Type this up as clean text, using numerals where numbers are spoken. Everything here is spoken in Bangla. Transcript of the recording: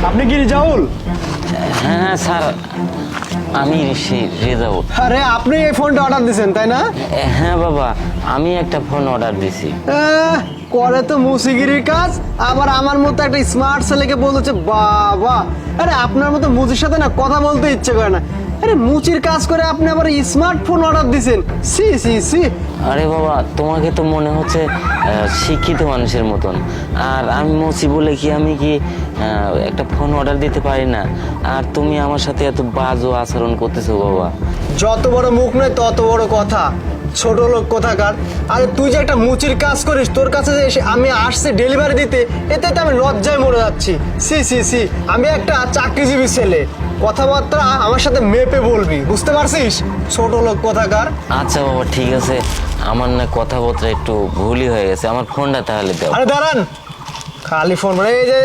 আপনি কি রিজাউল? হ্যাঁ স্যার, আমি রেজাউল। আরে আপনি এই ফোনটা অর্ডার দিয়েছেন তাই না? হ্যাঁ বাবা, আমি একটা ফোন অর্ডার দিছি। করে তো মুসিগিরির কাজ, আবার আমার মতো একটা স্মার্ট ছেলেকে বলছে বাবা। আরে আপনার মতো মুচির সাথে না কথা বলতে ইচ্ছে করে না। আরে মুচির কাজ করে আপনি আবার স্মার্টফোন অর্ডার দিয়েছেন, সি সি সি। আরে বাবা, তোমাকে তো মনে হচ্ছে শিক্ষিত মানুষের মতন, আর আমি মুচি বলে কি আমি কি একটা ফোন অর্ডার দিতে পারি না? আর তুমি আমার সাথে এত বাজে আচরণ করতেছো বাবা। যত বড় মুখ নয় তত বড় কথা, ছোট লোক কোথাকার। আরে তুই যে একটা মুচির কাজ করিস, তোর কাছে যে এসে আমি আসছে ডেলিভারি দিতে, এতে তো আমি লজ্জায় মরে যাচ্ছি। সি সি সি, আমি একটা চাকরিজীবী ছেলে, কথাবার্তা আমার সাথে মেপে বলবি, বুঝতে পারছিস? ছোট লোক কোথাকার। আচ্ছা বাবা, ঠিক আছে, আমার না কথাবার্তা একটু ভুলই হয়ে গেছে, আমার ফোনটা তাহলে দাও। আরে দাঁড়ান, খালি ফোন মানে এই যে